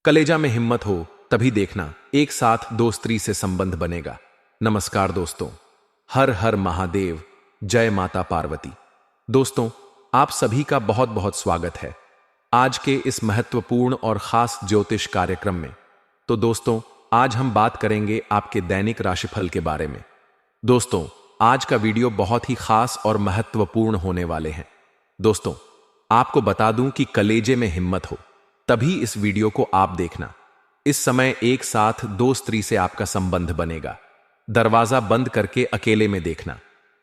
कलेजा में हिम्मत हो तभी देखना एक साथ दो स्त्री से संबंध बनेगा। नमस्कार दोस्तों, हर हर महादेव, जय माता पार्वती। दोस्तों, आप सभी का बहुत बहुत स्वागत है आज के इस महत्वपूर्ण और खास ज्योतिष कार्यक्रम में। तो दोस्तों, आज हम बात करेंगे आपके दैनिक राशिफल के बारे में। दोस्तों, आज का वीडियो बहुत ही खास और महत्वपूर्ण होने वाले हैं। दोस्तों, आपको बता दूं कि कलेजे में हिम्मत हो तभी इस वीडियो को आप देखना। इस समय एक साथ दो स्त्री से आपका संबंध बनेगा। दरवाजा बंद करके अकेले में देखना,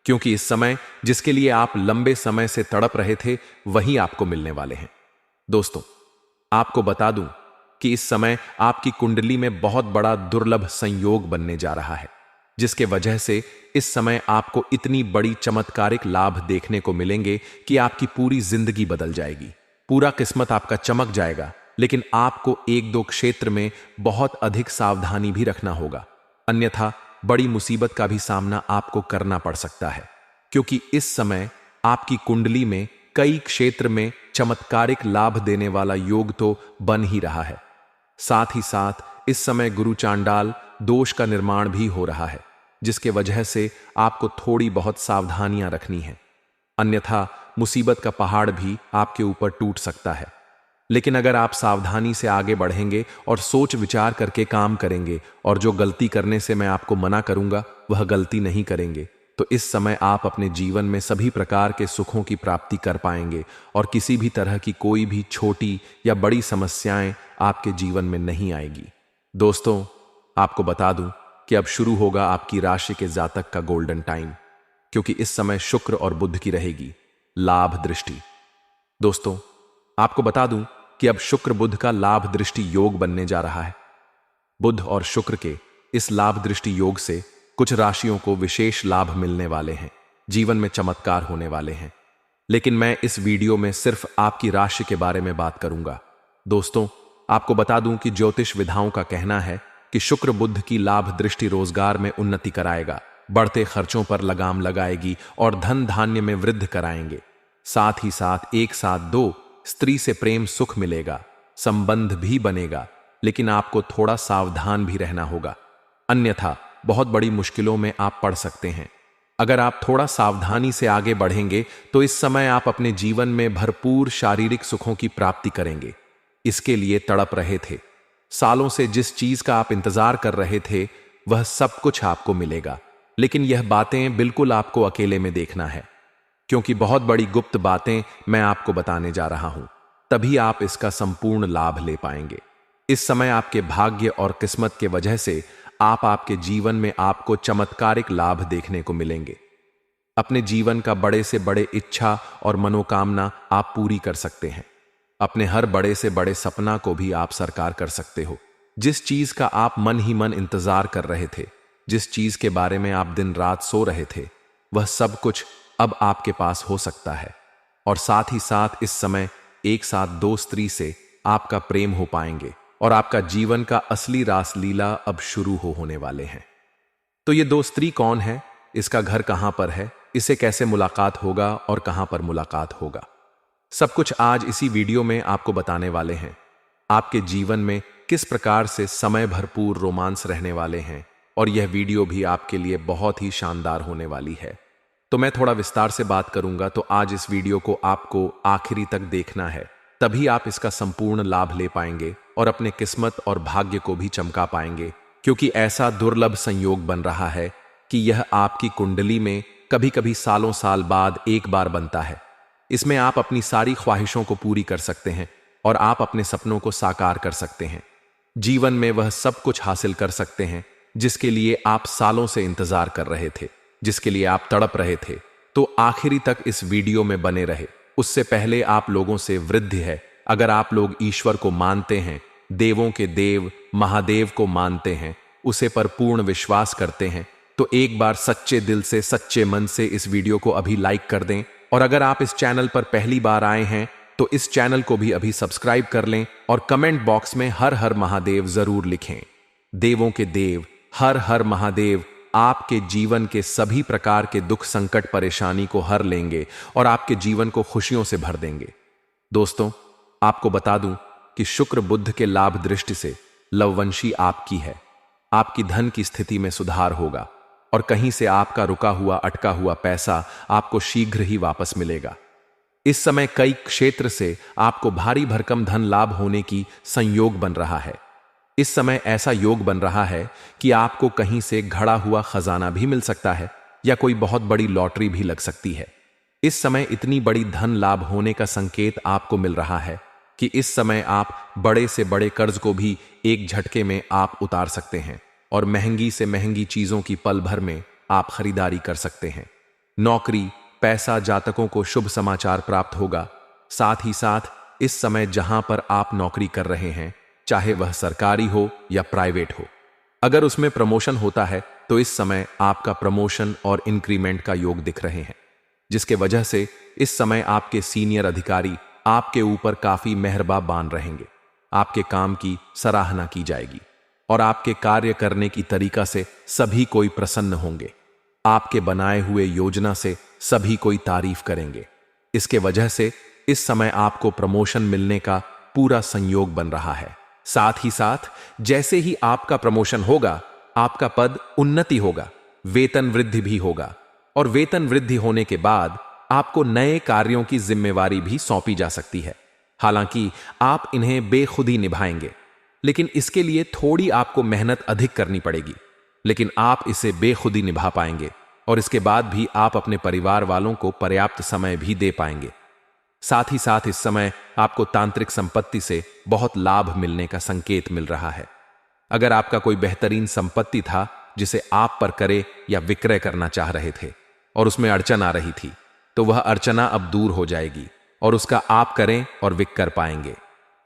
क्योंकि इस समय जिसके लिए आप लंबे समय से तड़प रहे थे वही आपको मिलने वाले हैं। दोस्तों, आपको बता दूं कि इस समय आपकी कुंडली में बहुत बड़ा दुर्लभ संयोग बनने जा रहा है, जिसके वजह से इस समय आपको इतनी बड़ी चमत्कारिक लाभ देखने को मिलेंगे कि आपकी पूरी जिंदगी बदल जाएगी। पूरा किस्मत आपका चमक जाएगा, लेकिन आपको एक दो क्षेत्र में बहुत अधिक सावधानी भी रखना होगा, अन्यथा बड़ी मुसीबत का भी सामना आपको करना पड़ सकता है। क्योंकि इस समय आपकी कुंडली में कई क्षेत्र में चमत्कारिक लाभ देने वाला योग तो बन ही रहा है। साथ ही साथ इस समय गुरु चांडाल दोष का निर्माण भी हो रहा है, जिसके वजह से आपको थोड़ी बहुत सावधानियां रखनी है, अन्यथा मुसीबत का पहाड़ भी आपके ऊपर टूट सकता है। लेकिन अगर आप सावधानी से आगे बढ़ेंगे और सोच विचार करके काम करेंगे और जो गलती करने से मैं आपको मना करूंगा वह गलती नहीं करेंगे, तो इस समय आप अपने जीवन में सभी प्रकार के सुखों की प्राप्ति कर पाएंगे और किसी भी तरह की कोई भी छोटी या बड़ी समस्याएं आपके जीवन में नहीं आएगी। दोस्तों, आपको बता दूं कि अब शुरू होगा आपकी राशि के जातक का गोल्डन टाइम, क्योंकि इस समय शुक्र और बुध की रहेगी लाभ दृष्टि। दोस्तों, आपको बता दूं कि अब शुक्र बुध का लाभ दृष्टि योग बनने जा रहा है। बुध और शुक्र के इस लाभ दृष्टि योग से कुछ राशियों को विशेष लाभ मिलने वाले हैं, जीवन में चमत्कार होने वाले हैं। लेकिन मैं इस वीडियो में सिर्फ आपकी राशि के बारे में बात करूंगा। दोस्तों, आपको बता दूं कि ज्योतिष विधाओं का कहना है कि शुक्र बुध की लाभ दृष्टि रोजगार में उन्नति कराएगा, बढ़ते खर्चों पर लगाम लगाएगी और धन धान्य में वृद्धि कराएंगे। साथ ही साथ एक साथ दो स्त्री से प्रेम सुख मिलेगा, संबंध भी बनेगा, लेकिन आपको थोड़ा सावधान भी रहना होगा, अन्यथा बहुत बड़ी मुश्किलों में आप पड़ सकते हैं। अगर आप थोड़ा सावधानी से आगे बढ़ेंगे तो इस समय आप अपने जीवन में भरपूर शारीरिक सुखों की प्राप्ति करेंगे। इसके लिए तड़प रहे थे, सालों से जिस चीज का आप इंतजार कर रहे थे वह सब कुछ आपको मिलेगा। लेकिन यह बातें बिल्कुल आपको अकेले में देखना है, क्योंकि बहुत बड़ी गुप्त बातें मैं आपको बताने जा रहा हूं, तभी आप इसका संपूर्ण लाभ ले पाएंगे। इस समय आपके भाग्य और किस्मत के वजह से आपके जीवन में आपको चमत्कारिक लाभ देखने को मिलेंगे। अपने जीवन का बड़े से बड़े इच्छा और मनोकामना आप पूरी कर सकते हैं। अपने हर बड़े से बड़े सपना को भी आप साकार कर सकते हो। जिस चीज का आप मन ही मन इंतजार कर रहे थे, जिस चीज के बारे में आप दिन रात सो रहे थे, वह सब कुछ अब आपके पास हो सकता है। और साथ ही साथ इस समय एक साथ दो स्त्री से आपका प्रेम हो पाएंगे और आपका जीवन का असली रासलीला अब शुरू होने वाले हैं। तो ये दो स्त्री कौन है, इसका घर कहां पर है, इसे कैसे मुलाकात होगा और कहां पर मुलाकात होगा, सब कुछ आज इसी वीडियो में आपको बताने वाले हैं। आपके जीवन में किस प्रकार से समय भरपूर रोमांस रहने वाले हैं और यह वीडियो भी आपके लिए बहुत ही शानदार होने वाली है। तो मैं थोड़ा विस्तार से बात करूंगा, तो आज इस वीडियो को आपको आखिरी तक देखना है, तभी आप इसका संपूर्ण लाभ ले पाएंगे और अपने किस्मत और भाग्य को भी चमका पाएंगे। क्योंकि ऐसा दुर्लभ संयोग बन रहा है कि यह आपकी कुंडली में कभी कभी सालों साल बाद एक बार बनता है। इसमें आप अपनी सारी ख्वाहिशों को पूरी कर सकते हैं और आप अपने सपनों को साकार कर सकते हैं। जीवन में वह सब कुछ हासिल कर सकते हैं जिसके लिए आप सालों से इंतजार कर रहे थे, जिसके लिए आप तड़प रहे थे। तो आखिरी तक इस वीडियो में बने रहे। उससे पहले आप लोगों से वृद्धि है, अगर आप लोग ईश्वर को मानते हैं, देवों के देव महादेव को मानते हैं, उसे पर पूर्ण विश्वास करते हैं, तो एक बार सच्चे दिल से सच्चे मन से इस वीडियो को अभी लाइक कर दें। और अगर आप इस चैनल पर पहली बार आए हैं तो इस चैनल को भी अभी सब्सक्राइब कर लें और कमेंट बॉक्स में हर हर महादेव जरूर लिखें। देवों के देव हर हर महादेव आपके जीवन के सभी प्रकार के दुख संकट परेशानी को हर लेंगे और आपके जीवन को खुशियों से भर देंगे। दोस्तों, आपको बता दूं कि शुक्र बुध के लाभ दृष्टि से लववंशी आपकी है। आपकी धन की स्थिति में सुधार होगा और कहीं से आपका रुका हुआ अटका हुआ पैसा आपको शीघ्र ही वापस मिलेगा। इस समय कई क्षेत्र से आपको भारी भरकम धन लाभ होने की संयोग बन रहा है। इस समय ऐसा योग बन रहा है कि आपको कहीं से घड़ा हुआ खजाना भी मिल सकता है या कोई बहुत बड़ी लॉटरी भी लग सकती है। इस समय इतनी बड़ी धन लाभ होने का संकेत आपको मिल रहा है कि इस समय आप बड़े से बड़े कर्ज को भी एक झटके में आप उतार सकते हैं और महंगी से महंगी चीजों की पल भर में आप खरीदारी कर सकते हैं। नौकरी, पैसा जातकों को शुभ समाचार प्राप्त होगा। साथ ही साथ इस समय जहां पर आप नौकरी कर रहे हैं, चाहे वह सरकारी हो या प्राइवेट हो, अगर उसमें प्रमोशन होता है तो इस समय आपका प्रमोशन और इंक्रीमेंट का योग दिख रहे हैं, जिसके वजह से इस समय आपके सीनियर अधिकारी आपके ऊपर काफी मेहरबान रहेंगे। आपके काम की सराहना की जाएगी और आपके कार्य करने की तरीका से सभी कोई प्रसन्न होंगे। आपके बनाए हुए योजना से सभी कोई तारीफ करेंगे। इसके वजह से इस समय आपको प्रमोशन मिलने का पूरा संयोग बन रहा है। साथ ही साथ जैसे ही आपका प्रमोशन होगा, आपका पद उन्नति होगा, वेतन वृद्धि भी होगा और वेतन वृद्धि होने के बाद आपको नए कार्यों की जिम्मेवारी भी सौंपी जा सकती है। हालांकि आप इन्हें बेखुदी निभाएंगे, लेकिन इसके लिए थोड़ी आपको मेहनत अधिक करनी पड़ेगी, लेकिन आप इसे बेखुदी निभा पाएंगे और इसके बाद भी आप अपने परिवार वालों को पर्याप्त समय भी दे पाएंगे। साथ ही साथ इस समय आपको तांत्रिक संपत्ति से बहुत लाभ मिलने का संकेत मिल रहा है। अगर आपका कोई बेहतरीन संपत्ति था जिसे आप पर करे या विक्रय करना चाह रहे थे और उसमें अड़चन आ रही थी, तो वह अर्चना अब दूर हो जाएगी और उसका आप करें और विक कर पाएंगे।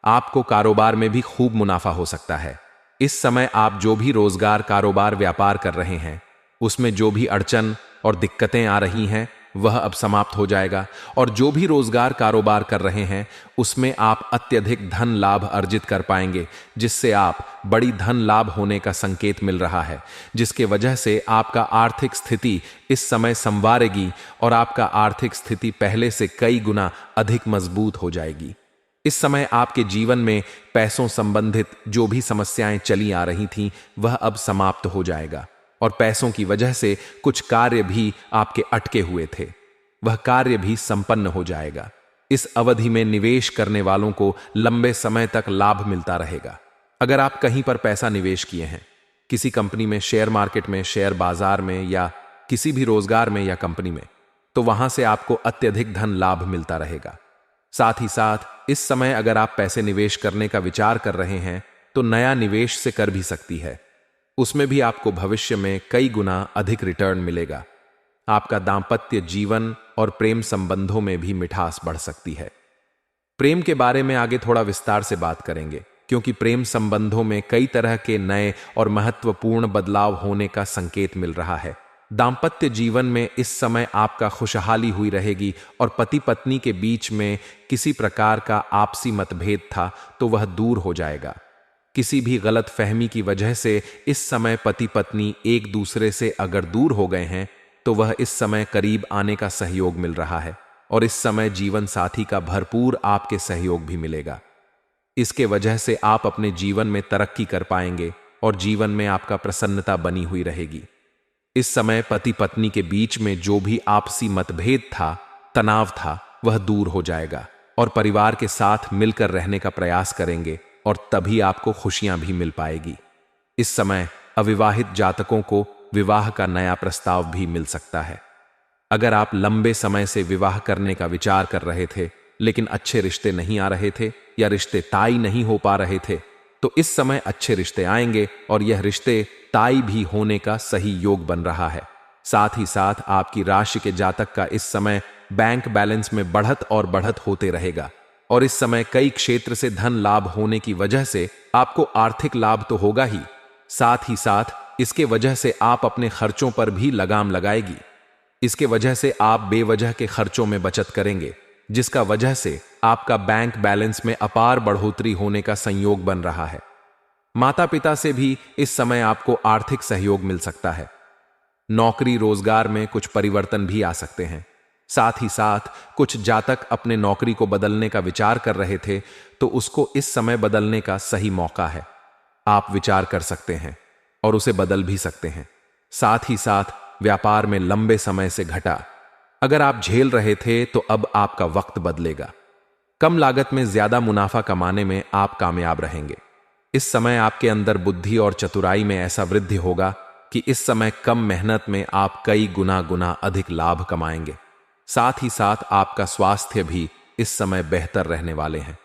आपको कारोबार में भी खूब मुनाफा हो सकता है। इस समय आप जो भी रोजगार, कारोबार, व्यापार कर रहे हैं, उसमें जो भी अड़चन और दिक्कतें आ रही हैं वह अब समाप्त हो जाएगा और जो भी रोजगार, कारोबार कर रहे हैं उसमें आप अत्यधिक धन लाभ अर्जित कर पाएंगे, जिससे आप बड़ी धन लाभ होने का संकेत मिल रहा है, जिसके वजह से आपका आर्थिक स्थिति इस समय संवारेगी और आपका आर्थिक स्थिति पहले से कई गुना अधिक मजबूत हो जाएगी। इस समय आपके जीवन में पैसों संबंधित जो भी समस्याएं चली आ रही थीं वह अब समाप्त हो जाएगा और पैसों की वजह से कुछ कार्य भी आपके अटके हुए थे, वह कार्य भी संपन्न हो जाएगा। इस अवधि में निवेश करने वालों को लंबे समय तक लाभ मिलता रहेगा। अगर आप कहीं पर पैसा निवेश किए हैं, किसी कंपनी में, शेयर मार्केट में, शेयर बाजार में या किसी भी रोजगार में या कंपनी में, तो वहां से आपको अत्यधिक धन लाभ मिलता रहेगा। साथ ही साथ इस समय अगर आप पैसे निवेश करने का विचार कर रहे हैं तो नया निवेश से कर भी सकती है, उसमें भी आपको भविष्य में कई गुना अधिक रिटर्न मिलेगा। आपका दांपत्य जीवन और प्रेम संबंधों में भी मिठास बढ़ सकती है। प्रेम के बारे में आगे थोड़ा विस्तार से बात करेंगे, क्योंकि प्रेम संबंधों में कई तरह के नए और महत्वपूर्ण बदलाव होने का संकेत मिल रहा है। दांपत्य जीवन में इस समय आपका खुशहाली हुई रहेगी और पति पत्नी के बीच में किसी प्रकार का आपसी मतभेद था तो वह दूर हो जाएगा। किसी भी गलत फहमी की वजह से इस समय पति पत्नी एक दूसरे से अगर दूर हो गए हैं तो वह इस समय करीब आने का सहयोग मिल रहा है और इस समय जीवन साथी का भरपूर आपके सहयोग भी मिलेगा। इसके वजह से आप अपने जीवन में तरक्की कर पाएंगे और जीवन में आपका प्रसन्नता बनी हुई रहेगी। इस समय पति पत्नी के बीच में जो भी आपसी मतभेद था, तनाव था, वह दूर हो जाएगा और परिवार के साथ मिलकर रहने का प्रयास करेंगे और तभी आपको खुशियां भी मिल पाएगी। इस समय अविवाहित जातकों को विवाह का नया प्रस्ताव भी मिल सकता है। अगर आप लंबे समय से विवाह करने का विचार कर रहे थे लेकिन अच्छे रिश्ते नहीं आ रहे थे या रिश्ते तय नहीं हो पा रहे थे, तो इस समय अच्छे रिश्ते आएंगे और यह रिश्ते तय भी होने का सही योग बन रहा है। साथ ही साथ आपकी राशि के जातक का इस समय बैंक बैलेंस में बढ़त और बढ़त होते रहेगा और इस समय कई क्षेत्र से धन लाभ होने की वजह से आपको आर्थिक लाभ तो होगा ही, साथ ही साथ इसके वजह से आप अपने खर्चों पर भी लगाम लगाएगी। इसके वजह से आप बेवजह के खर्चों में बचत करेंगे, जिसका वजह से आपका बैंक बैलेंस में अपार बढ़ोतरी होने का संयोग बन रहा है। माता पिता से भी इस समय आपको आर्थिक सहयोग मिल सकता है। नौकरी रोजगार में कुछ परिवर्तन भी आ सकते हैं। साथ ही साथ कुछ जातक अपने नौकरी को बदलने का विचार कर रहे थे, तो उसको इस समय बदलने का सही मौका है। आप विचार कर सकते हैं और उसे बदल भी सकते हैं। साथ ही साथ व्यापार में लंबे समय से घटा अगर आप झेल रहे थे, तो अब आपका वक्त बदलेगा। कम लागत में ज्यादा मुनाफा कमाने में आप कामयाब रहेंगे। इस समय आपके अंदर बुद्धि और चतुराई में ऐसा वृद्धि होगा कि इस समय कम मेहनत में आप कई गुना अधिक लाभ कमाएंगे। साथ ही साथ आपका स्वास्थ्य भी इस समय बेहतर रहने वाले हैं।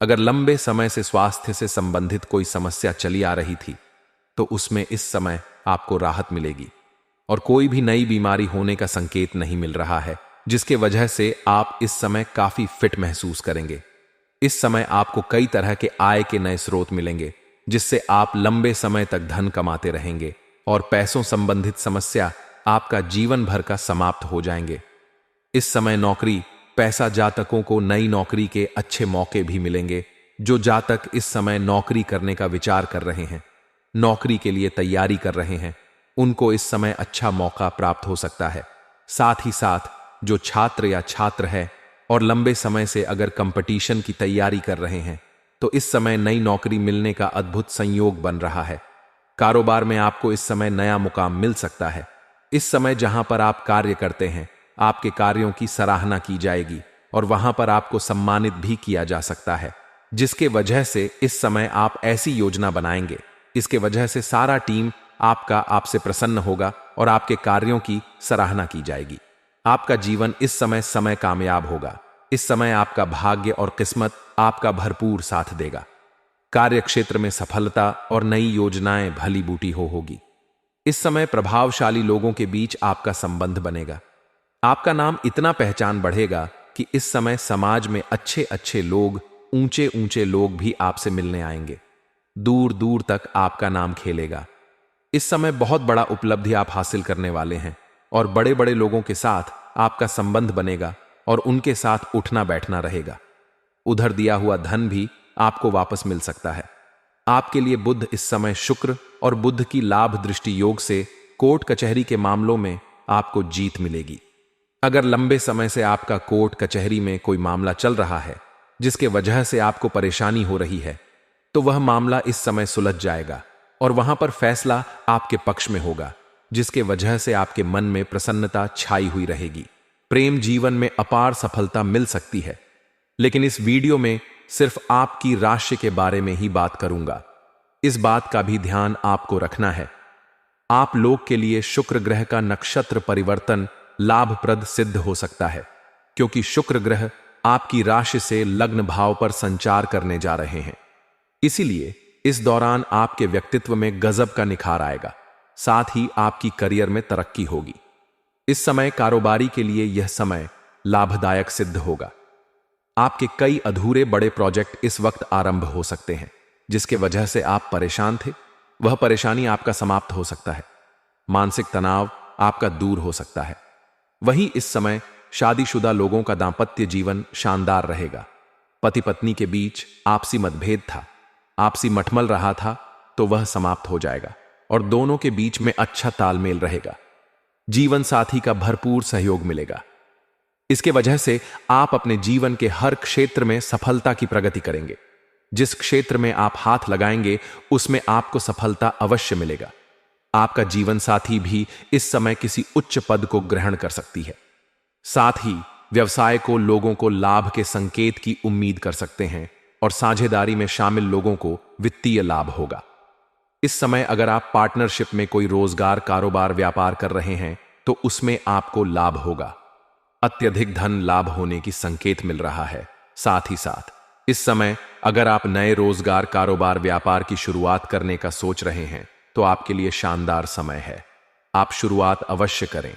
अगर लंबे समय से स्वास्थ्य से संबंधित कोई समस्या चली आ रही थी, तो उसमें इस समय आपको राहत मिलेगी और कोई भी नई बीमारी होने का संकेत नहीं मिल रहा है, जिसके वजह से आप इस समय काफी फिट महसूस करेंगे। इस समय आपको कई तरह के आय के नए स्रोत मिलेंगे, जिससे आप लंबे समय तक धन कमाते रहेंगे और पैसों संबंधित समस्या आपका जीवन भर का समाप्त हो जाएंगे। इस समय नौकरी पैसा जातकों को नई नौकरी के अच्छे मौके भी मिलेंगे। जो जातक इस समय नौकरी करने का विचार कर रहे हैं, नौकरी के लिए तैयारी कर रहे हैं, उनको इस समय अच्छा मौका प्राप्त हो सकता है। साथ ही साथ जो छात्र या छात्र है और लंबे समय से अगर कंपटीशन की तैयारी कर रहे हैं, तो इस समय नई नौकरी मिलने का अद्भुत संयोग बन रहा है। कारोबार में आपको इस समय नया मुकाम मिल सकता है। इस समय जहां पर आप कार्य करते हैं, आपके कार्यों की सराहना की जाएगी और वहां पर आपको सम्मानित भी किया जा सकता है, जिसके वजह से इस समय आप ऐसी योजना बनाएंगे, इसके वजह से सारा टीम आपसे प्रसन्न होगा और आपके कार्यों की सराहना की जाएगी। आपका जीवन इस समय कामयाब होगा। इस समय आपका भाग्य और किस्मत आपका भरपूर साथ देगा। कार्य क्षेत्र में सफलता और नई योजनाएं भली बूटी होगी। इस समय प्रभावशाली लोगों के बीच आपका संबंध बनेगा। आपका नाम इतना पहचान बढ़ेगा कि इस समय समाज में अच्छे अच्छे लोग, ऊंचे ऊंचे लोग भी आपसे मिलने आएंगे। दूर दूर तक आपका नाम खेलेगा। इस समय बहुत बड़ा उपलब्धि आप हासिल करने वाले हैं और बड़े बड़े लोगों के साथ आपका संबंध बनेगा और उनके साथ उठना बैठना रहेगा। उधर दिया हुआ धन भी आपको वापस मिल सकता है। आपके लिए बुध इस समय शुक्र और बुध की लाभ दृष्टि योग से कोर्ट कचहरी के मामलों में आपको जीत मिलेगी। अगर लंबे समय से आपका कोर्ट कचहरी में कोई मामला चल रहा है, जिसके वजह से आपको परेशानी हो रही है, तो वह मामला इस समय सुलझ जाएगा और वहां पर फैसला आपके पक्ष में होगा, जिसके वजह से आपके मन में प्रसन्नता छाई हुई रहेगी। प्रेम जीवन में अपार सफलता मिल सकती है। लेकिन इस वीडियो में सिर्फ आपकी राशि के बारे में ही बात करूंगा। इस बात का भी ध्यान आपको रखना है। आप लोग के लिए शुक्र ग्रह का नक्षत्र परिवर्तन लाभप्रद सिद्ध हो सकता है, क्योंकि शुक्र ग्रह आपकी राशि से लग्न भाव पर संचार करने जा रहे हैं। इसीलिए इस दौरान आपके व्यक्तित्व में गजब का निखार आएगा। साथ ही आपकी करियर में तरक्की होगी। इस समय कारोबारी के लिए यह समय लाभदायक सिद्ध होगा। आपके कई अधूरे बड़े प्रोजेक्ट इस वक्त आरंभ हो सकते हैं, जिसके वजह से आप परेशान थे, वह परेशानी आपका समाप्त हो सकता है। मानसिक तनाव आपका दूर हो सकता है। वहीं इस समय शादीशुदा लोगों का दांपत्य जीवन शानदार रहेगा। पति पत्नी के बीच आपसी मतभेद था, आपसी मठमल रहा था, तो वह समाप्त हो जाएगा और दोनों के बीच में अच्छा तालमेल रहेगा। जीवन साथी का भरपूर सहयोग मिलेगा। इसके वजह से आप अपने जीवन के हर क्षेत्र में सफलता की प्रगति करेंगे। जिस क्षेत्र में आप हाथ लगाएंगे, उसमें आपको सफलता अवश्य मिलेगा। आपका जीवन साथी भी इस समय किसी उच्च पद को ग्रहण कर सकती है। साथ ही व्यवसाय को लोगों को लाभ के संकेत की उम्मीद कर सकते हैं और साझेदारी में शामिल लोगों को वित्तीय लाभ होगा। इस समय अगर आप पार्टनरशिप में कोई रोजगार, कारोबार, व्यापार कर रहे हैं, तो उसमें आपको लाभ होगा। अत्यधिक धन लाभ होने की संकेत मिल रहा है। साथ ही साथ इस समय अगर आप नए रोजगार, कारोबार, व्यापार की शुरुआत करने का सोच रहे हैं, तो आपके लिए शानदार समय है। आप शुरुआत अवश्य करें,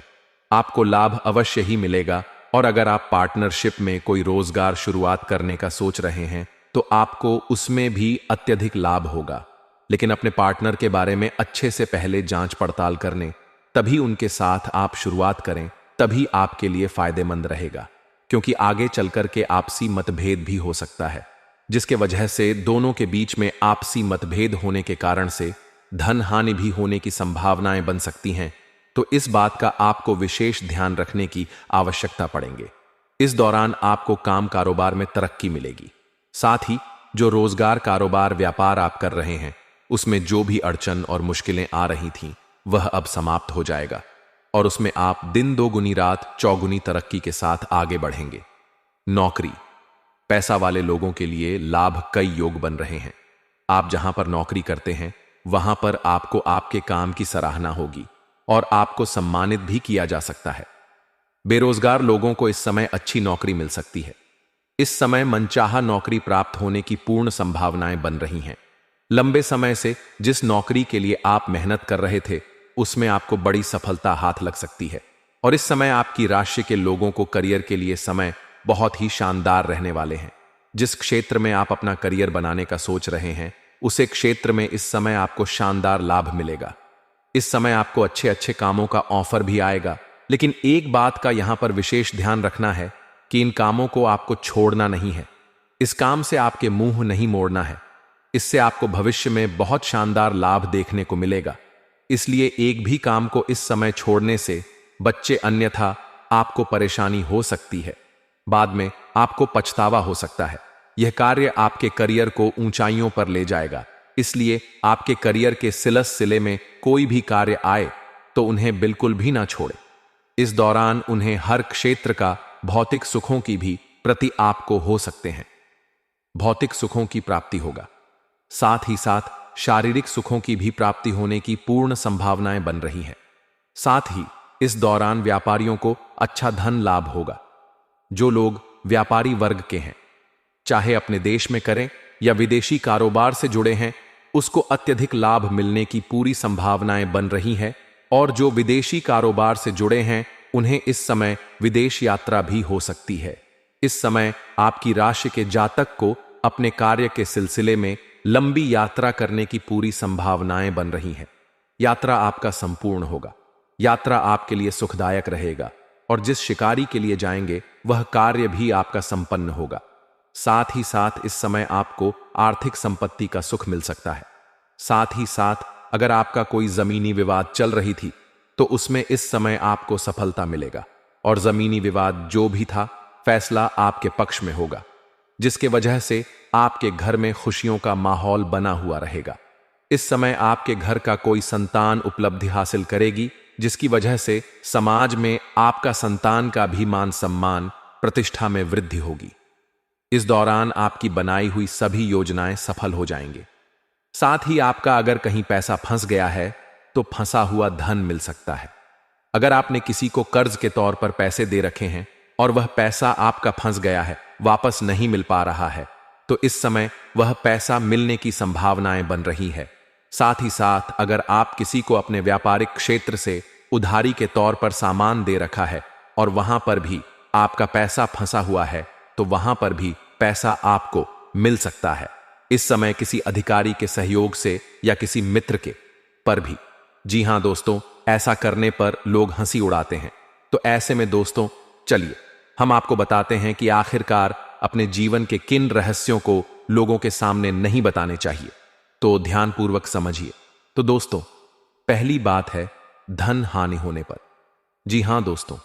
आपको लाभ अवश्य ही मिलेगा। और अगर आप पार्टनरशिप में कोई रोजगार शुरुआत करने का सोच रहे हैं, तो आपको उसमें भी अत्यधिक लाभ होगा। लेकिन अपने पार्टनर के बारे में अच्छे से पहले जांच पड़ताल करने, तभी उनके साथ आप शुरुआत करें, तभी आपके लिए फायदेमंद रहेगा। क्योंकि आगे चलकर के आपसी मतभेद भी हो सकता है, जिसके वजह से दोनों के बीच में आपसी मतभेद होने के कारण से धन हानि भी होने की संभावनाएं बन सकती हैं। तो इस बात का आपको विशेष ध्यान रखने की आवश्यकता पड़ेंगे। इस दौरान आपको काम कारोबार में तरक्की मिलेगी। साथ ही जो रोजगार कारोबार व्यापार आप कर रहे हैं उसमें जो भी अड़चन और मुश्किलें आ रही थीं वह अब समाप्त हो जाएगा और उसमें आप दिन दोगुनी रात चौगुनी तरक्की के साथ आगे बढ़ेंगे। नौकरी, पैसा वाले लोगों के लिए लाभ कई योग बन रहे हैं। आप जहां पर नौकरी करते हैं वहां पर आपको आपके काम की सराहना होगी और आपको सम्मानित भी किया जा सकता है। बेरोजगार लोगों को इस समय अच्छी नौकरी मिल सकती है। इस समय मनचाहा नौकरी प्राप्त होने की पूर्ण संभावनाएं बन रही हैं। लंबे समय से जिस नौकरी के लिए आप मेहनत कर रहे थे उसमें आपको बड़ी सफलता हाथ लग सकती है और इस समय आपकी राशि के लोगों को करियर के लिए समय बहुत ही शानदार रहने वाले हैं। जिस क्षेत्र में आप अपना करियर बनाने का सोच रहे हैं उसे क्षेत्र में इस समय आपको शानदार लाभ मिलेगा। इस समय आपको अच्छे अच्छे कामों का ऑफर भी आएगा, लेकिन एक बात का यहां पर विशेष ध्यान रखना है कि इन कामों को आपको छोड़ना नहीं है। इस काम से आपके मुंह नहीं मोड़ना है। इससे आपको भविष्य में बहुत शानदार लाभ देखने को मिलेगा। इसलिए एक भी काम को इस समय छोड़ने से बच्चे, अन्यथा आपको परेशानी हो सकती है। बाद में आपको पछतावा हो सकता है। यह कार्य आपके करियर को ऊंचाइयों पर ले जाएगा। इसलिए आपके करियर के सिलसिले में कोई भी कार्य आए तो उन्हें बिल्कुल भी ना छोड़े। इस दौरान उन्हें हर क्षेत्र का भौतिक सुखों की भी प्रति आपको हो सकते हैं। भौतिक सुखों की प्राप्ति होगा, साथ ही साथ शारीरिक सुखों की भी प्राप्ति होने की पूर्ण संभावनाएं बन रही हैं। साथ ही इस दौरान व्यापारियों को अच्छा धन लाभ होगा। जो लोग व्यापारी वर्ग के हैं, चाहे अपने देश में करें या विदेशी कारोबार से जुड़े हैं, उसको अत्यधिक लाभ मिलने की पूरी संभावनाएं बन रही हैं। और जो विदेशी कारोबार से जुड़े हैं उन्हें इस समय विदेश यात्रा भी हो सकती है। इस समय आपकी राशि के जातक को अपने कार्य के सिलसिले में लंबी यात्रा करने की पूरी संभावनाएं बन रही हैं। यात्रा आपका संपूर्ण होगा। यात्रा आपके लिए सुखदायक रहेगा और जिस शिकारी के लिए जाएंगे वह कार्य भी आपका संपन्न होगा। साथ ही साथ इस समय आपको आर्थिक संपत्ति का सुख मिल सकता है। साथ ही साथ अगर आपका कोई जमीनी विवाद चल रही थी तो उसमें इस समय आपको सफलता मिलेगा और जमीनी विवाद जो भी था फैसला आपके पक्ष में होगा, जिसके वजह से आपके घर में खुशियों का माहौल बना हुआ रहेगा। इस समय आपके घर का कोई संतान उपलब्धि हासिल करेगी, जिसकी वजह से समाज में आपका संतान का भी मान सम्मान प्रतिष्ठा में वृद्धि होगी। इस दौरान आपकी बनाई हुई सभी योजनाएं सफल हो जाएंगे। साथ ही आपका अगर कहीं पैसा फंस गया है तो फंसा हुआ धन मिल सकता है। अगर आपने किसी को कर्ज के तौर पर पैसे दे रखे हैं और वह पैसा आपका फंस गया है, वापस नहीं मिल पा रहा है, तो इस समय वह पैसा मिलने की संभावनाएं बन रही है। साथ ही साथ अगर आप किसी को अपने व्यापारिक क्षेत्र से उधारी के तौर पर सामान दे रखा है और वहां पर भी आपका पैसा फंसा हुआ है तो वहां पर भी पैसा आपको मिल सकता है। इस समय किसी अधिकारी के सहयोग से या किसी मित्र के पर भी। जी हां दोस्तों, ऐसा करने पर लोग हंसी उड़ाते हैं। तो ऐसे में दोस्तों चलिए हम आपको बताते हैं कि आखिरकार अपने जीवन के किन रहस्यों को लोगों के सामने नहीं बताने चाहिए। तो ध्यानपूर्वक समझिए। तो दोस्तों, पहली बात है धन हानि होने पर। जी हां दोस्तों,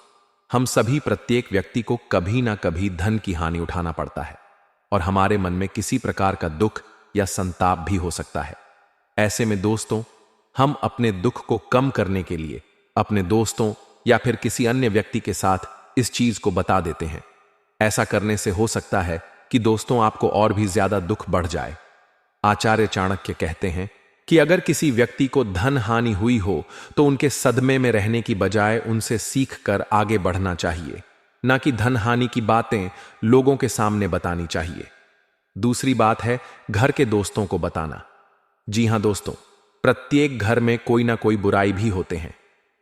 हम सभी प्रत्येक व्यक्ति को कभी ना कभी धन की हानि उठाना पड़ता है और हमारे मन में किसी प्रकार का दुख या संताप भी हो सकता है। ऐसे में दोस्तों, हम अपने दुख को कम करने के लिए अपने दोस्तों या फिर किसी अन्य व्यक्ति के साथ इस चीज को बता देते हैं। ऐसा करने से हो सकता है कि दोस्तों आपको और भी ज्यादा दुख बढ़ जाए। आचार्य चाणक्य कहते हैं कि अगर किसी व्यक्ति को धन हानि हुई हो तो उनके सदमे में रहने की बजाय उनसे सीख कर आगे बढ़ना चाहिए, ना कि धन हानि की बातें लोगों के सामने बतानी चाहिए। दूसरी बात है घर के दोस्तों को बताना। जी हां दोस्तों, प्रत्येक घर में कोई ना कोई बुराई भी होते हैं।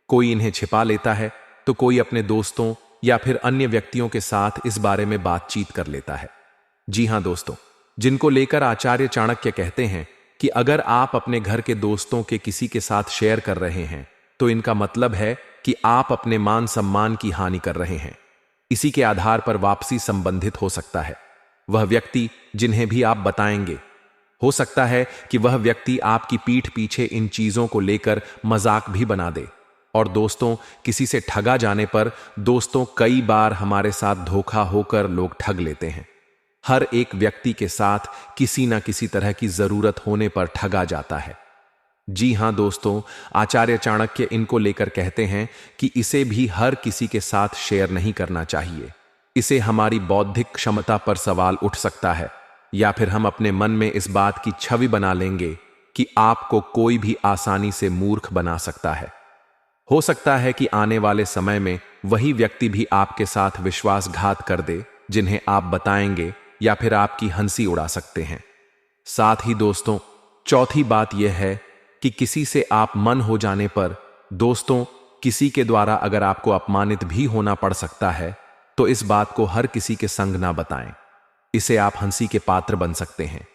कोई इन्हें छिपा लेता है तो कोई अपने दोस्तों या फिर अन्य व्यक्तियों के साथ इस बारे में बातचीत कर लेता है। जी हां दोस्तों, जिनको लेकर आचार्य चाणक्य कहते हैं कि अगर आप अपने घर के दोस्तों के किसी के साथ शेयर कर रहे हैं तो इनका मतलब है कि आप अपने मान सम्मान की हानि कर रहे हैं। इसी के आधार पर वापसी संबंधित हो सकता है। वह व्यक्ति जिन्हें भी आप बताएंगे, हो सकता है कि वह व्यक्ति आपकी पीठ पीछे इन चीजों को लेकर मजाक भी बना दे। और दोस्तों, किसी से ठगा जाने पर दोस्तों कई बार हमारे साथ धोखा होकर लोग ठग लेते हैं। हर एक व्यक्ति के साथ किसी ना किसी तरह की जरूरत होने पर ठगा जाता है। जी हां दोस्तों, आचार्य चाणक्य इनको लेकर कहते हैं कि इसे भी हर किसी के साथ शेयर नहीं करना चाहिए। इसे हमारी बौद्धिक क्षमता पर सवाल उठ सकता है, या फिर हम अपने मन में इस बात की छवि बना लेंगे कि आपको कोई भी आसानी से मूर्ख बना सकता है। हो सकता है कि आने वाले समय में वही व्यक्ति भी आपके साथ विश्वासघात कर दे जिन्हें आप बताएंगे, या फिर आपकी हंसी उड़ा सकते हैं। साथ ही दोस्तों, चौथी बात यह है कि किसी से आप मन हो जाने पर दोस्तों, किसी के द्वारा अगर आपको अपमानित भी होना पड़ सकता है तो इस बात को हर किसी के संग ना बताएं। इसे आप हंसी के पात्र बन सकते हैं।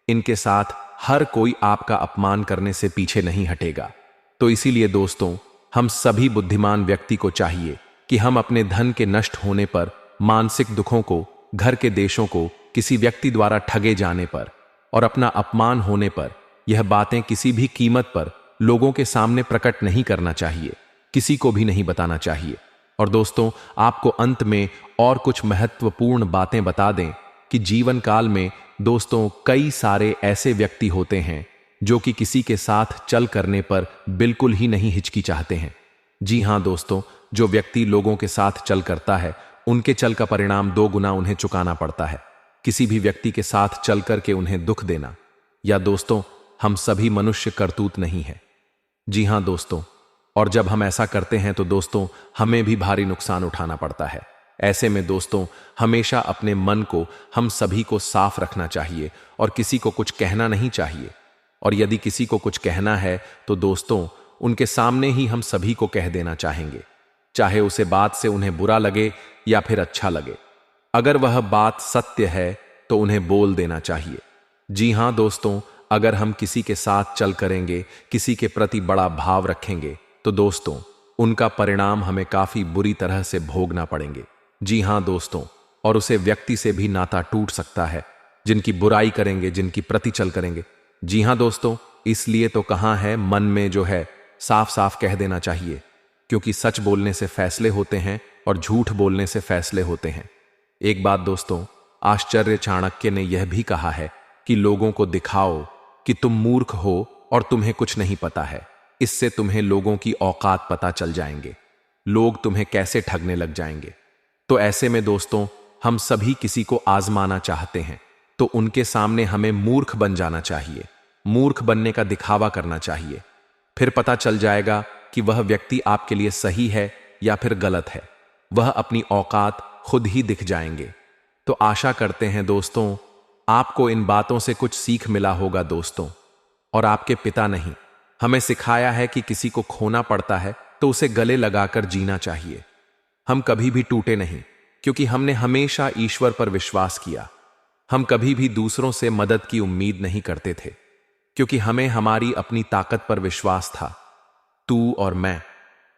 इनके साथ हर कोई आपका अपमान करने से पीछे नहीं हटेगा। तो इसीलिए दोस्तों, हम सभी बुद्धिमान व्यक्ति को चाहिए कि हम अपने धन के नष्ट होने पर, मानसिक दुखों को, घर के देशों को, किसी व्यक्ति द्वारा ठगे जाने पर और अपना अपमान होने पर यह बातें किसी भी कीमत पर लोगों के सामने प्रकट नहीं करना चाहिए, किसी को भी नहीं बताना चाहिए। और दोस्तों, आपको अंत में और कुछ महत्वपूर्ण बातें बता दें कि जीवन काल में दोस्तों कई सारे ऐसे व्यक्ति होते हैं जो कि किसी के साथ चल करने पर बिल्कुल ही नहीं हिचकिचाते हैं। जी हां दोस्तों, जो व्यक्ति लोगों के साथ चल करता है उनके चल का परिणाम 2 गुना उन्हें चुकाना पड़ता है। किसी भी व्यक्ति के साथ चल करके उन्हें दुख देना, या दोस्तों, हम सभी मनुष्य करतूत नहीं है। जी हां दोस्तों, और जब हम ऐसा करते हैं तो दोस्तों हमें भी भारी नुकसान उठाना पड़ता है। ऐसे में दोस्तों, हमेशा अपने मन को हम सभी को साफ रखना चाहिए और किसी को कुछ कहना नहीं चाहिए। और यदि किसी को कुछ कहना है तो दोस्तों उनके सामने ही हम सभी को कह देना चाहेंगे, चाहे उसे बात से उन्हें बुरा लगे या फिर अच्छा लगे। अगर वह बात सत्य है तो उन्हें बोल देना चाहिए। जी हां दोस्तों, अगर हम किसी के साथ चल करेंगे, किसी के प्रति बड़ा भाव रखेंगे तो दोस्तों उनका परिणाम हमें काफी बुरी तरह से भोगना पड़ेंगे। जी हां दोस्तों, और उसे व्यक्ति से भी नाता टूट सकता है जिनकी बुराई करेंगे, जिनकी प्रति चल करेंगे। जी हां दोस्तों, इसलिए तो कहाँ है, मन में जो है साफ साफ कह देना चाहिए, क्योंकि सच बोलने से फैसले होते हैं और झूठ बोलने से फैसले होते हैं। एक बात दोस्तों, आचार्य चाणक्य ने यह भी कहा है कि लोगों को दिखाओ कि तुम मूर्ख हो और तुम्हें कुछ नहीं पता है। इससे तुम्हें लोगों की औकात पता चल जाएंगे, लोग तुम्हें कैसे ठगने लग जाएंगे। तो ऐसे में दोस्तों, हम सभी किसी को आजमाना चाहते हैं तो उनके सामने हमें मूर्ख बन जाना चाहिए, मूर्ख बनने का दिखावा करना चाहिए। फिर पता चल जाएगा कि वह व्यक्ति आपके लिए सही है या फिर गलत है। वह अपनी औकात खुद ही दिख जाएंगे। तो आशा करते हैं दोस्तों आपको इन बातों से कुछ सीख मिला होगा दोस्तों। और आपके पिता नहीं, हमें सिखाया है कि किसी को खोना पड़ता है तो उसे गले लगाकर जीना चाहिए। हम कभी भी टूटे नहीं, क्योंकि हमने हमेशा ईश्वर पर विश्वास किया। हम कभी भी दूसरों से मदद की उम्मीद नहीं करते थे, क्योंकि हमें हमारी अपनी ताकत पर विश्वास था। तू और मैं,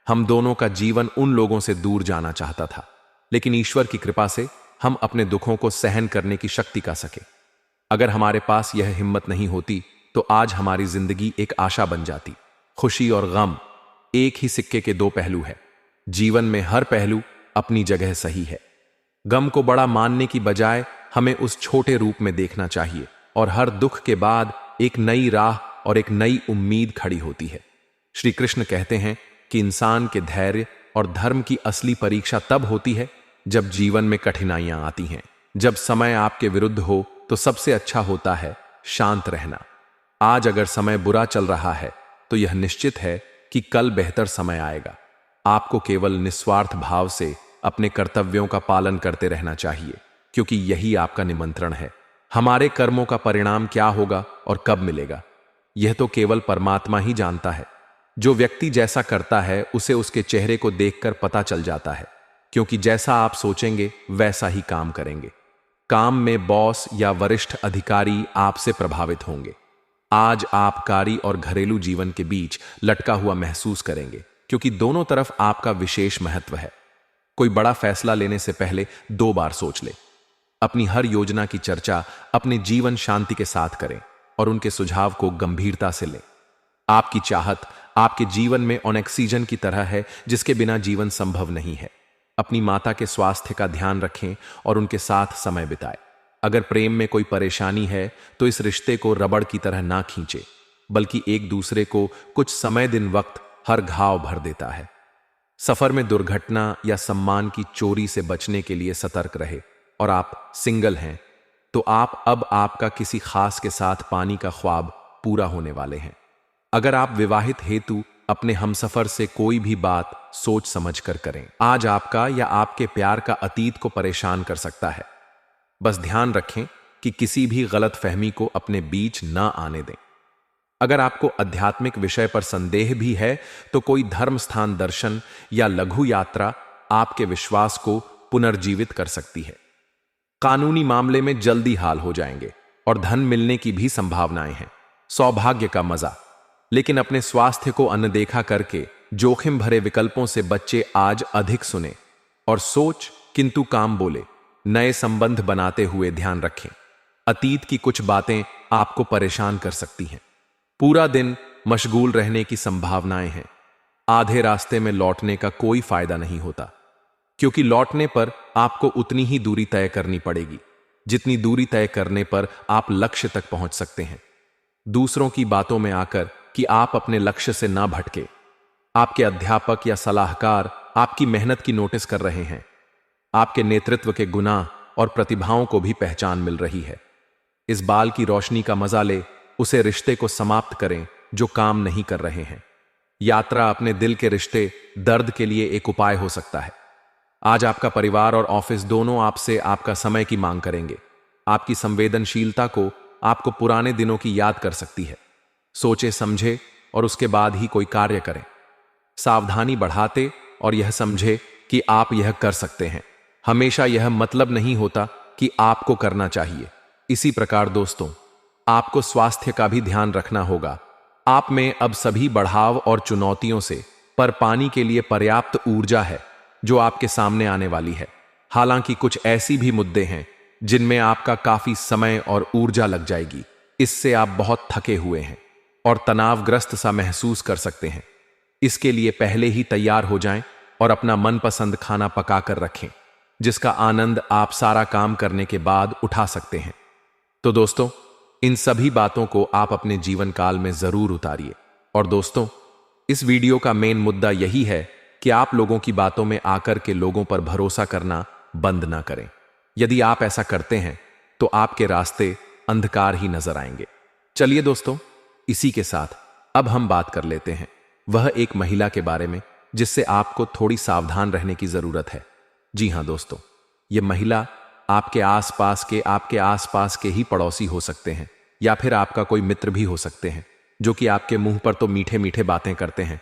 हम दोनों का जीवन उन लोगों से दूर जाना चाहता था, लेकिन ईश्वर की कृपा से हम अपने दुखों को सहन करने की शक्ति का सके। अगर हमारे पास यह हिम्मत नहीं होती तो आज हमारी जिंदगी एक आशा बन जाती। खुशी और गम एक ही सिक्के के 2 पहलू है। जीवन में हर पहलू अपनी जगह सही है। गम को बड़ा मानने की बजाय हमें उस छोटे रूप में देखना चाहिए, और हर दुख के बाद एक नई राह और एक नई उम्मीद खड़ी होती है। श्री कृष्ण कहते हैं कि इंसान के धैर्य और धर्म की असली परीक्षा तब होती है जब जीवन में कठिनाइयां आती हैं। जब समय आपके विरुद्ध हो तो सबसे अच्छा होता है शांत रहना। आज अगर समय बुरा चल रहा है तो यह निश्चित है कि कल बेहतर समय आएगा। आपको केवल निस्वार्थ भाव से अपने कर्तव्यों का पालन करते रहना चाहिए, क्योंकि यही आपका निमंत्रण है। हमारे कर्मों का परिणाम क्या होगा और कब मिलेगा, यह तो केवल परमात्मा ही जानता है। जो व्यक्ति जैसा करता है उसे उसके चेहरे को देखकर पता चल जाता है, क्योंकि जैसा आप सोचेंगे वैसा ही काम करेंगे। काम में बॉस या वरिष्ठ अधिकारी आपसे प्रभावित होंगे। आज आप कार्य और घरेलू जीवन के बीच लटका हुआ महसूस करेंगे, क्योंकि दोनों तरफ आपका विशेष महत्व है। कोई बड़ा फैसला लेने से पहले 2 बार सोच ले। अपनी हर योजना की चर्चा अपने जीवन शांति के साथ करें और उनके सुझाव को गंभीरता से लें। आपकी चाहत आपके जीवन में ऑक्सीजन की तरह है जिसके बिना जीवन संभव नहीं है। अपनी माता के स्वास्थ्य का ध्यान रखें और उनके साथ समय बिताएं। अगर प्रेम में कोई परेशानी है तो इस रिश्ते को रबड़ की तरह ना खींचे, बल्कि एक दूसरे को कुछ समय दिन वक्त हर घाव भर देता है। सफर में दुर्घटना या सम्मान की चोरी से बचने के लिए सतर्क रहे। और आप सिंगल हैं तो अब आपका किसी खास के साथ पानी का ख्वाब पूरा होने वाले हैं। अगर आप विवाहित हेतु अपने हमसफर से कोई भी बात सोच समझ कर करें। आज आपका या आपके प्यार का अतीत को परेशान कर सकता है। बस ध्यान रखें कि किसी भी गलत फहमी को अपने बीच ना आने दें। अगर आपको आध्यात्मिक विषय पर संदेह भी है तो कोई धर्म स्थान दर्शन या लघु यात्रा आपके विश्वास को पुनर्जीवित कर सकती है। कानूनी मामले में जल्दी हाल हो जाएंगे और धन मिलने की भी संभावनाएं हैं। सौभाग्य का मजा। लेकिन अपने स्वास्थ्य को अनदेखा करके जोखिम भरे विकल्पों से बच्चे आज अधिक सुने और सोच किंतु काम बोले। नए संबंध बनाते हुए ध्यान रखें, अतीत की कुछ बातें आपको परेशान कर सकती हैं। पूरा दिन मशगूल रहने की संभावनाएं हैं। आधे रास्ते में लौटने का कोई फायदा नहीं होता, क्योंकि लौटने पर आपको उतनी ही दूरी तय करनी पड़ेगी जितनी दूरी तय करने पर आप लक्ष्य तक पहुंच सकते हैं। दूसरों की बातों में आकर कि आप अपने लक्ष्य से ना भटके। आपके अध्यापक या सलाहकार आपकी मेहनत की नोटिस कर रहे हैं। आपके नेतृत्व के गुनाह और प्रतिभाओं को भी पहचान मिल रही है। इस बाल की रोशनी का मजा ले, उसे रिश्ते को समाप्त करें जो काम नहीं कर रहे हैं। यात्रा अपने दिल के रिश्ते दर्द के लिए एक उपाय हो सकता है। आज आपका परिवार और ऑफिस दोनों आपसे आपका समय की मांग करेंगे। आपकी संवेदनशीलता को आपको पुराने दिनों की याद कर सकती है। सोचे समझे और उसके बाद ही कोई कार्य करें। सावधानी बढ़ाते और यह समझे कि आप यह कर सकते हैं। हमेशा यह मतलब नहीं होता कि आपको करना चाहिए। इसी प्रकार दोस्तों, आपको स्वास्थ्य का भी ध्यान रखना होगा। आप में अब सभी बढ़ाव और चुनौतियों से पर पानी के लिए पर्याप्त ऊर्जा है जो आपके सामने आने वाली है। हालांकि कुछ ऐसी भी मुद्दे हैं जिनमें आपका काफी समय और ऊर्जा लग जाएगी। इससे आप बहुत थके हुए हैं और तनावग्रस्त सा महसूस कर सकते हैं। इसके लिए पहले ही तैयार हो जाएं और अपना मनपसंद खाना पका कर रखें, जिसका आनंद आप सारा काम करने के बाद उठा सकते हैं। तो दोस्तों, इन सभी बातों को आप अपने जीवन काल में जरूर उतारिए। और दोस्तों, इस वीडियो का मेन मुद्दा यही है कि आप लोगों की बातों में आकर के लोगों पर भरोसा करना बंद ना करें। यदि आप ऐसा करते हैं तो आपके रास्ते अंधकार ही नजर आएंगे। चलिए दोस्तों, इसी के साथ अब हम बात कर लेते हैं वह एक महिला के बारे में जिससे आपको थोड़ी सावधान रहने की जरूरत है। जी हां दोस्तों, यह महिला आपके आसपास के ही पड़ोसी हो सकते हैं या फिर आपका कोई मित्र भी हो सकते हैं, जो कि आपके मुंह पर तो मीठे मीठे बातें करते हैं,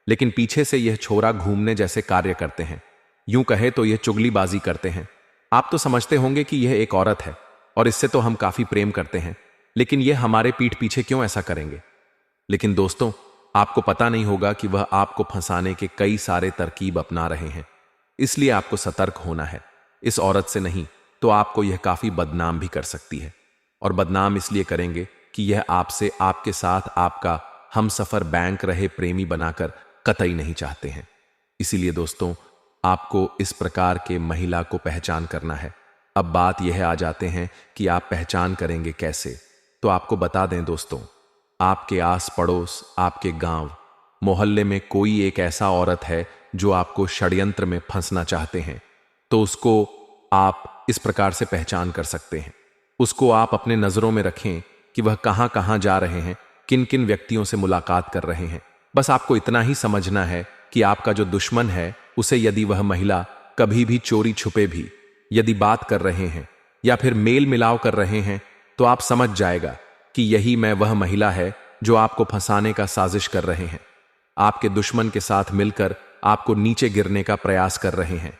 लेकिन पीछे से यह छोरा घूमने जैसे कार्य करते हैं। यूं कहे तो यह चुगलीबाजी करते हैं। आप तो समझते होंगे कि यह एक औरत है और इससे तो हम काफी प्रेम करते हैं, लेकिन यह हमारे पीठ पीछे क्यों ऐसा करेंगे। लेकिन दोस्तों, आपको पता नहीं होगा कि वह आपको फंसाने के कई सारे तरकीब अपना रहे हैं। इसलिए आपको सतर्क होना है। इस औरत से नहीं तो आपको यह काफी बदनाम भी कर सकती है। और बदनाम इसलिए करेंगे कि यह आपसे आपके साथ आपका हमसफर बैंक रहे प्रेमी बनाकर कतई नहीं चाहते हैं। इसीलिए दोस्तों, आपको इस प्रकार के महिला को पहचान करना है। अब बात यह आ जाते हैं कि आप पहचान करेंगे कैसे। तो आपको बता दें दोस्तों, आपके आस पड़ोस, आपके गांव मोहल्ले में कोई एक ऐसा औरत है जो आपको षड्यंत्र में फंसना चाहते हैं, तो उसको आप इस प्रकार से पहचान कर सकते हैं। उसको आप अपने नजरों में रखें कि वह कहां कहां जा रहे हैं, किन किन व्यक्तियों से मुलाकात कर रहे हैं। बस आपको इतना ही समझना है कि आपका जो दुश्मन है उसे यदि वह महिला कभी भी चोरी छुपे भी यदि बात कर रहे हैं या फिर मेल मिलाव कर रहे हैं, तो आप समझ जाएगा कि यही मैं वह महिला है जो आपको फंसाने का साजिश कर रहे हैं। आपके दुश्मन के साथ मिलकर आपको नीचे गिरने का प्रयास कर रहे हैं।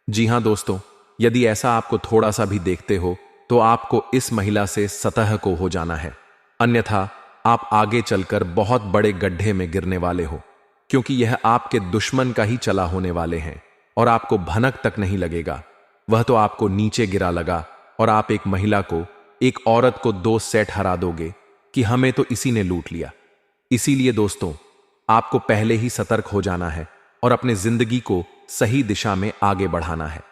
जी हां दोस्तों, यदि ऐसा आपको थोड़ा सा भी देखते हो तो आपको इस महिला से सतह को हो जाना है, अन्यथा आप आगे चलकर बहुत बड़े गड्ढे में गिरने वाले हो, क्योंकि यह आपके दुश्मन का ही चला होने वाले हैं और आपको भनक तक नहीं लगेगा। वह तो आपको नीचे गिरा लगा और आप एक महिला को, एक औरत को 2 सेट हरा दोगे कि हमें तो इसी ने लूट लिया। इसीलिए दोस्तों, आपको पहले ही सतर्क हो जाना है और अपने जिंदगी को सही दिशा में आगे बढ़ाना है।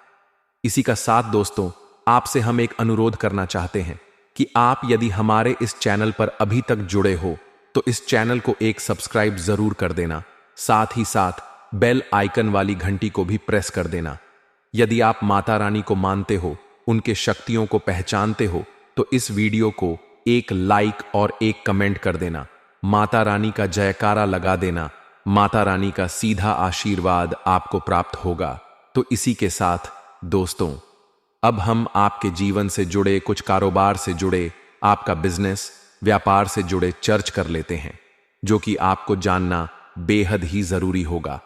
इसी का साथ दोस्तों, आपसे हम एक अनुरोध करना चाहते हैं कि आप यदि हमारे इस चैनल पर अभी तक जुड़े हो तो इस चैनल को एक सब्सक्राइब जरूर कर देना, साथ ही साथ बेल आइकन वाली घंटी को भी प्रेस कर देना। यदि आप माता रानी को मानते हो, उनके शक्तियों को पहचानते हो, तो इस वीडियो को एक लाइक और एक कमेंट कर देना। माता रानी का जयकारा लगा देना। माता रानी का सीधा आशीर्वाद आपको प्राप्त होगा। तो इसी के साथ दोस्तों, अब हम आपके जीवन से जुड़े, कुछ कारोबार से जुड़े, आपका बिजनेस, व्यापार से जुड़े चर्च कर लेते हैं, जो कि आपको जानना बेहद ही जरूरी होगा।